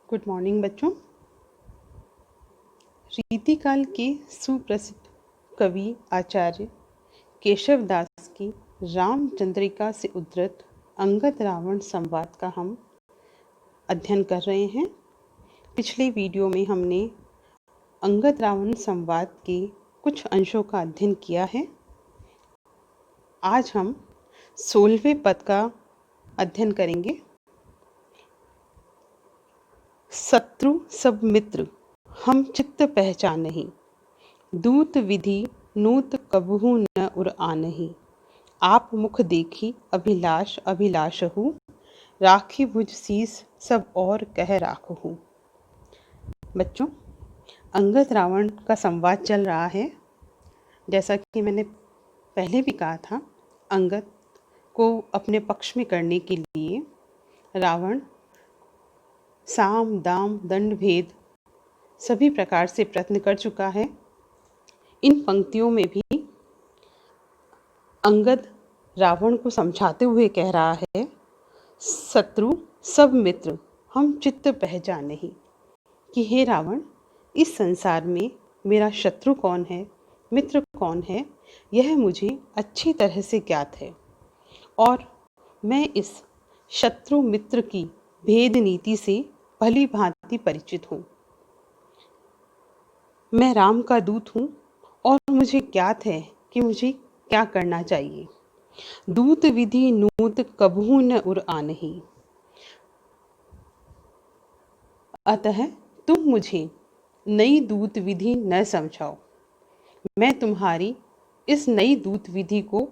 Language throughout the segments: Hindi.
गुड मॉर्निंग बच्चों। रीतिकाल के सुप्रसिद्ध कवि आचार्य केशव दास की रामचंद्रिका से उद्धृत अंगद रावण संवाद का हम अध्ययन कर रहे हैं। पिछले वीडियो में हमने अंगद रावण संवाद के कुछ अंशों का अध्ययन किया है। आज हम 16वें पद का अध्ययन करेंगे। शत्रु सब मित्र हम चित्त पहचानहि, दूत विधि नूत कबहु न उर आनहि। आप मुख देखी अभिलाष अभिलाषहु, राखी भुज शीस सब और कह राखहु। बच्चों, अंगद रावण का संवाद चल रहा है। जैसा कि मैंने पहले भी कहा था, अंगद को अपने पक्ष में करने के लिए रावण साम दाम दंड भेद सभी प्रकार से प्रयत्न कर चुका है। इन पंक्तियों में भी अंगद रावण को समझाते हुए कह रहा है, शत्रु सब मित्र हम चित्त पहचानहि, कि हे रावण, इस संसार में मेरा शत्रु कौन है, मित्र कौन है, यह मुझे अच्छी तरह से ज्ञात है और मैं इस शत्रु मित्र की भेद नीति से भली भांति परिचित हूँ। मैं राम का दूत हूँ और मुझे ज्ञात है कि मुझे क्या करना चाहिए। दूत विधि नूत कबहु न उर आनहि, अतः तुम मुझे नई दूत विधि न समझाओ। मैं तुम्हारी इस नई दूत विधि को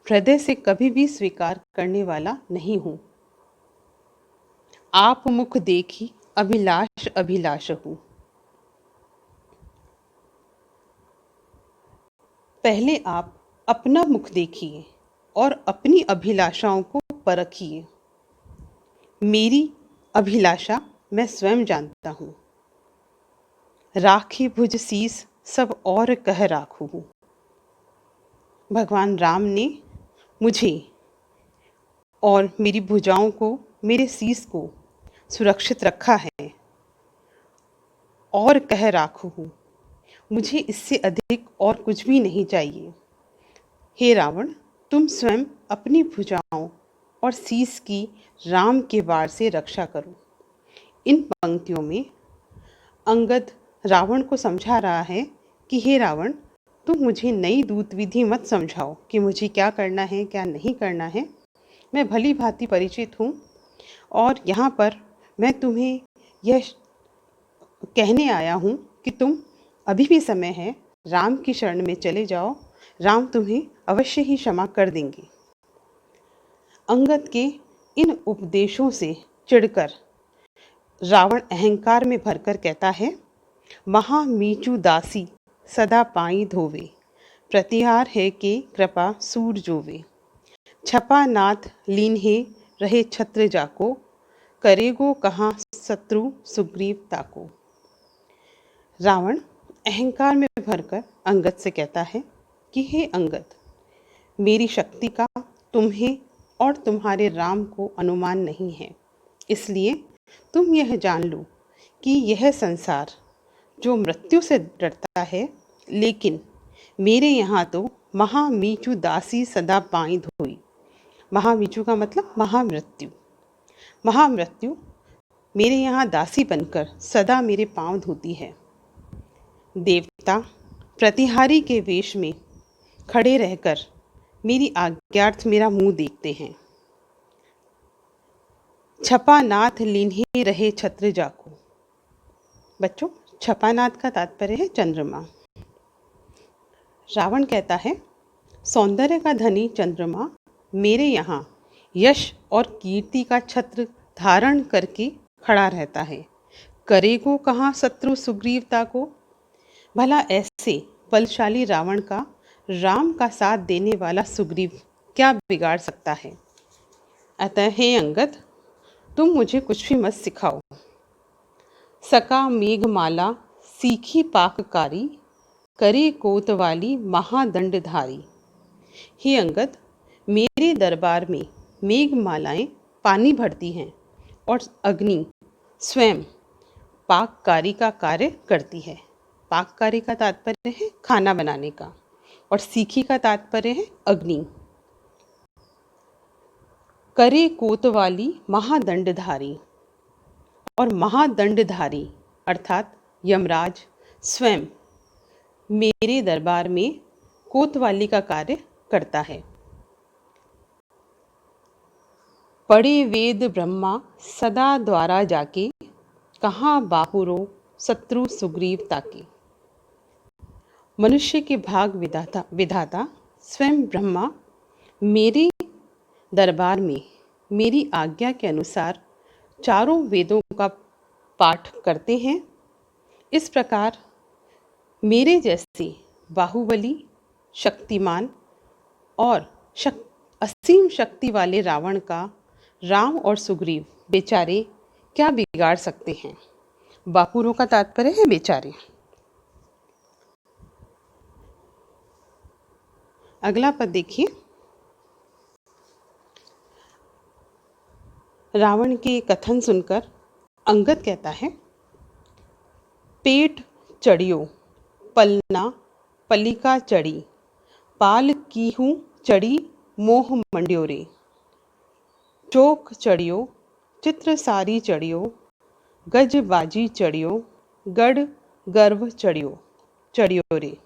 हृदय से कभी भी स्वीकार करने वाला नहीं हूँ। आप मुख देखी अभिलाष अभिलाषहु, पहले आप अपना मुख देखिए और अपनी अभिलाषाओं को परखिए। मेरी अभिलाषा मैं स्वयं जानता हूँ। राखी भुज शीस सब और कह राखहु। भगवान राम ने मुझे और मेरी भुजाओं को, मेरे शीस को सुरक्षित रखा है। और कह राखहु, मुझे इससे अधिक और कुछ भी नहीं चाहिए। हे रावण, तुम स्वयं अपनी भुजाओं और शीस की राम के वार से रक्षा करो। इन पंक्तियों में अंगद रावण को समझा रहा है कि हे रावण, तुम मुझे नई दूत विधि मत समझाओ कि मुझे क्या करना है, क्या नहीं करना है। मैं भली भांति परिचित हूँ और यहाँ पर मैं तुम्हें यह कहने आया हूँ कि तुम अभी भी समय है, राम की शरण में चले जाओ। राम तुम्हें अवश्य ही क्षमा कर देंगे। अंगद के इन उपदेशों से चिढ़कर रावण अहंकार में भरकर कहता है, महा मीचू दासी सदा पाई धोवे, प्रतिहार है के कृपा सूर जोवे। छपा नाथ लीन्हे रहे छत्र जाको, करेगो कहाँ शत्रु सुग्रीव ताको। रावण अहंकार में भरकर अंगद से कहता है कि हे अंगद, मेरी शक्ति का तुम्हें और तुम्हारे राम को अनुमान नहीं है, इसलिए तुम यह जान लो कि यह संसार जो मृत्यु से डरता है, लेकिन मेरे यहाँ तो महामीचू दासी सदा पाई धोई। महामीचू का मतलब महामृत्यु। महामृत्यु मेरे यहाँ दासी बनकर सदा मेरे पांव धोती है। देवता प्रतिहारी के वेश में खड़े रहकर मेरी आज्ञार्थ मेरा मुंह देखते हैं। छपा नाथ लीन्हे रहे छत्र जाको। बच्चों, छपा नाथ का तात्पर्य है चंद्रमा। रावण कहता है, सौंदर्य का धनी चंद्रमा मेरे यहाँ यश और कीर्ति का छत्र धारण करके खड़ा रहता है। करेगो कहाँ शत्रु सुग्रीवता को। भला ऐसे बलशाली रावण का राम का साथ देने वाला सुग्रीव क्या बिगाड़ सकता है। अतः हे अंगद, तुम मुझे कुछ भी मत सिखाओ। सका मेघमाला सीखी पाककारी, करे कोतवाली महादंडधारी। हे अंगद, मेरे दरबार में मेघमालाएं पानी भरती हैं और अग्नि स्वयं पाककारी का कार्य करती है। पाककारी का तात्पर्य है खाना बनाने का, और सीखी का तात्पर्य है अग्नि। करे कोतवाली महादंडधारी, और महादंडधारी अर्थात यमराज स्वयं मेरे दरबार में कोतवाली का कार्य करता है। पढ़े वेद ब्रह्मा सदा द्वारा जाके, कहाँ बापुरो शत्रु सुग्रीव ताके। मनुष्य के भाग विधाता स्वयं ब्रह्मा मेरे दरबार में मेरी आज्ञा के अनुसार चारों वेदों का पाठ करते हैं। इस प्रकार मेरे जैसे बाहुबली, शक्तिमान और असीम शक्ति वाले रावण का राम और सुग्रीव बेचारे क्या बिगाड़ सकते हैं। बापुरों का तात्पर्य है बेचारे। अगला पद देखिए। रावण के कथन सुनकर अंगद कहता है, पेट चढ़ियो पलना पलिका चढ़ी, पाल की हूँ चढ़ी मोह मंड्यो रे। चौक चढ़ियो चित्र सारी चढ़ियो, गज बाजी चढ़ियो गढ़ गर्व चढ़ियो रे।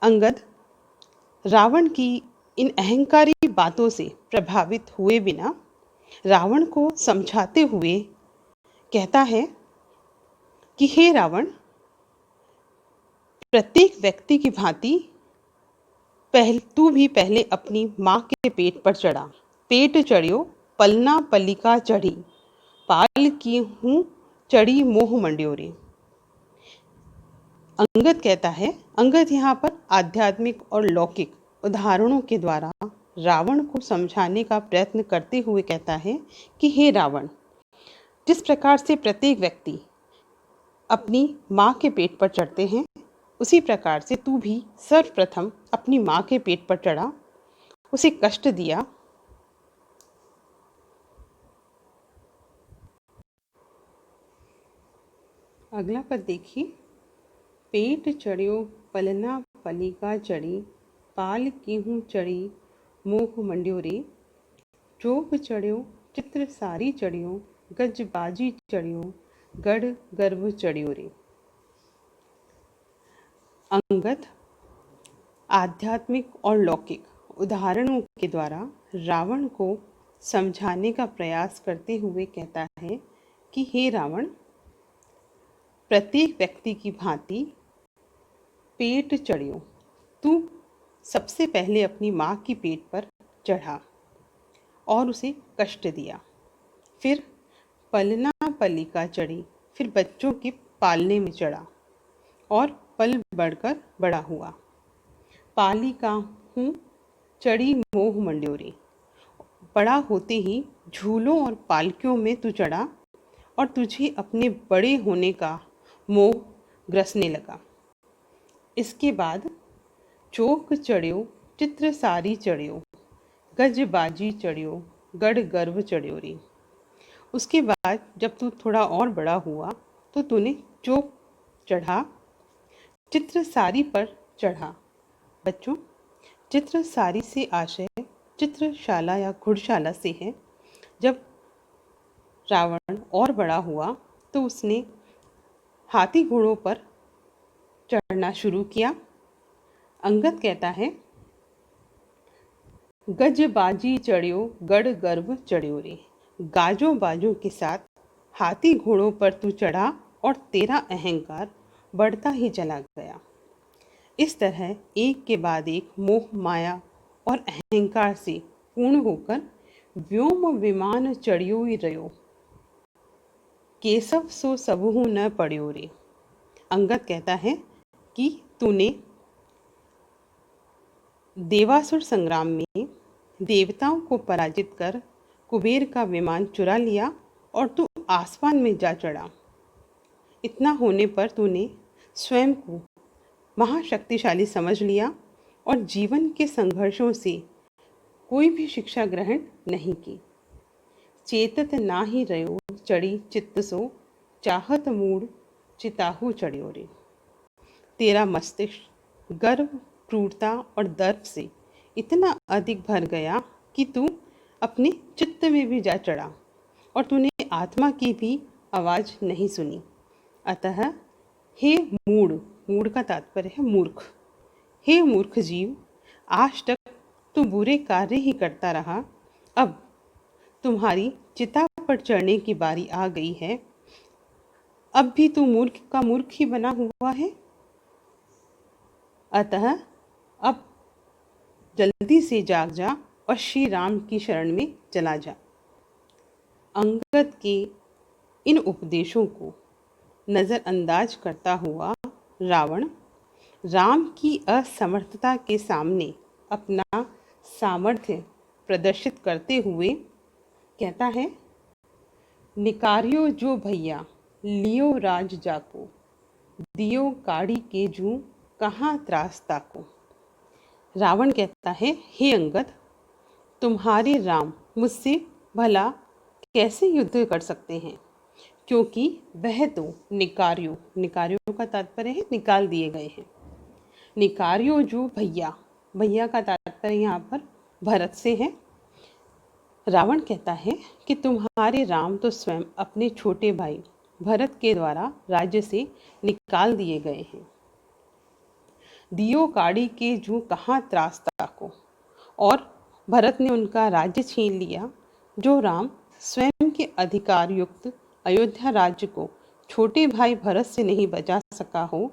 अंगद रावण की इन अहंकारी बातों से प्रभावित हुए बिना रावण को समझाते हुए कहता है कि हे रावण, प्रत्येक व्यक्ति की भांति तू भी पहले अपनी माँ के पेट पर चढ़ा। पेट चढ़ियो पलना पलिका चढ़ी, पाल की हूँ चढ़ी मोह मंड्यो रे। अंगद कहता है, अंगद यहाँ पर आध्यात्मिक और लौकिक उदाहरणों के द्वारा रावण को समझाने का प्रयत्न करते हुए कहता है कि हे रावण, जिस प्रकार से प्रत्येक व्यक्ति अपनी माँ के पेट पर चढ़ते हैं, उसी प्रकार से तू भी सर्वप्रथम अपनी माँ के पेट पर चढ़ा, उसे कष्ट दिया। अगला पद देखिए। पेट चढ़ियो पलना पलिका चढ़ी, पाल की हूँ चढ़ी मोह मंड्यो रे। चोक चढ़ियो चित्र सारी चढ़ियो, गज बाजी चढ़ियो गढ़ गर्व चढ़ियो रे। अंगद आध्यात्मिक और लौकिक उदाहरणों के द्वारा रावण को समझाने का प्रयास करते हुए कहता है कि हे रावण, प्रत्येक व्यक्ति की भांति पेट चढ़ियो, तू सबसे पहले अपनी माँ की पेट पर चढ़ा और उसे कष्ट दिया। फिर पलना पलिका चढ़ी, फिर बच्चों के पालने में चढ़ा और पल बढ़कर बड़ा हुआ। पाली का हूँ चढ़ी मोह मंड्यो रे। बड़ा होते ही झूलों और पालकियों में तू चढ़ा और तुझे अपने बड़े होने का मोह ग्रसने लगा। इसके बाद चौक चढ़ियो चित्र सारी चढ़ियो, गज बाजी चढ़ियो गढ़ गर्व चढ़ियो रे। उसके बाद जब तू थोड़ा और बड़ा हुआ तो तूने चौक चढ़ा, चित्र सारी पर चढ़ा। बच्चों, चित्र सारी से आशय चित्रशाला या घुड़शाला से है। जब रावण और बड़ा हुआ तो उसने हाथी घोड़ों पर चढ़ना शुरू किया। अंगद कहता है, गज बाजी चढ़ियो गढ़ गर्व चढ़ियो रे। गाजों बाजों के साथ हाथी घोड़ों पर तू चढ़ा और तेरा अहंकार बढ़ता ही चला गया। इस तरह एक के बाद एक मोह माया और अहंकार से पूर्ण होकर व्योम विमान चढ़ियो ही रहो, केशव सो सबहु न पड़ियो रे। अंगद कहता है कि तूने देवासुर संग्राम में देवताओं को पराजित कर कुबेर का विमान चुरा लिया और तू आसमान में जा चढ़ा। इतना होने पर तूने स्वयं को महाशक्तिशाली समझ लिया और जीवन के संघर्षों से कोई भी शिक्षा ग्रहण नहीं की। चेतत ना ही रयो चढ़ी चित्त सो, चाहत मूड चिताहू चढ़्यो रे। तेरा मस्तिष्क गर्व, क्रूरता और दर्प से इतना अधिक भर गया कि तू अपने चित्त में भी जा चढ़ा और तूने आत्मा की भी आवाज़ नहीं सुनी। अतः हे मूढ़, मूढ़ का तात्पर्य है मूर्ख, हे मूर्ख जीव, आज तक तू बुरे कार्य ही करता रहा, अब तुम्हारी चिता पर चढ़ने की बारी आ गई है। अब भी तू मूर्ख का मूर्ख ही बना हुआ है। अतः अब जल्दी से जाग जा और श्री राम की शरण में चला जा। अंगद के इन उपदेशों को नज़रअंदाज करता हुआ रावण राम की असमर्थता के सामने अपना सामर्थ्य प्रदर्शित करते हुए कहता है, निकारियो जो भैया लियो राज जाको, दियो काड़ी के जू कहाँ त्रास ताको। रावण कहता है, हे अंगद, तुम्हारे राम मुझसे भला कैसे युद्ध कर सकते हैं, क्योंकि वह तो निकारियो, निकारियो का तात्पर्य है निकाल दिए गए हैं। निकारियो जो भैया, भैया का तात्पर्य यहाँ पर भरत से है। रावण कहता है कि तुम्हारे राम तो स्वयं अपने छोटे भाई भरत के द्वारा राज्य से निकाल दिए गए हैं। दियो काड़ी के जू कहाँ त्रास ताको, और भरत ने उनका राज्य छीन लिया। जो राम स्वयं के अधिकार युक्त अयोध्या राज्य को छोटे भाई भरत से नहीं बचा सका हो,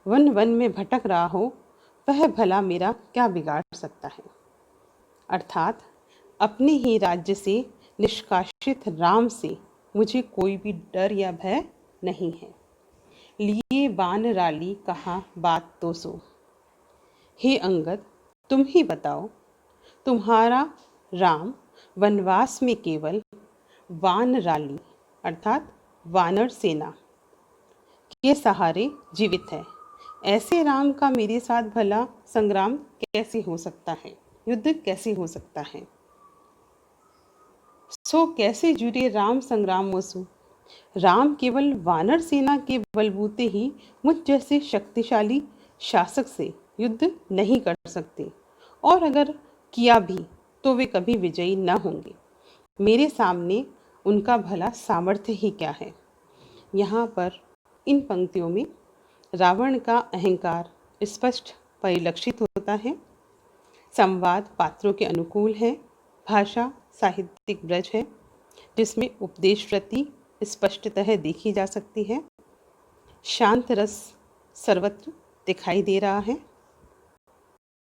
वन वन में भटक रहा हो, वह भला मेरा क्या बिगाड़ सकता है। अर्थात अपने ही राज्य से निष्कासित राम से मुझे कोई भी डर या भय नहीं है। लिए बान राली कहा बात तो सो। हे अंगद, तुम ही बताओ, तुम्हारा राम वनवास में केवल वान राली अर्थात वानर सेना के सहारे जीवित है। ऐसे राम का मेरे साथ भला संग्राम कैसे हो सकता है, युद्ध कैसे हो सकता है। सो कैसे जुड़े राम संग्राम वसु। राम केवल वानर सेना के बलबूते ही मुझ जैसे शक्तिशाली शासक से युद्ध नहीं कर सकते, और अगर किया भी तो वे कभी विजयी न होंगे। मेरे सामने उनका भला सामर्थ्य ही क्या है। यहाँ पर इन पंक्तियों में रावण का अहंकार स्पष्ट परिलक्षित होता है। संवाद पात्रों के अनुकूल है, भाषा साहित्यिक ब्रज है जिसमें उपदेश वृत्ति स्पष्टतः देखी जा सकती है। शांत रस सर्वत्र दिखाई दे रहा है।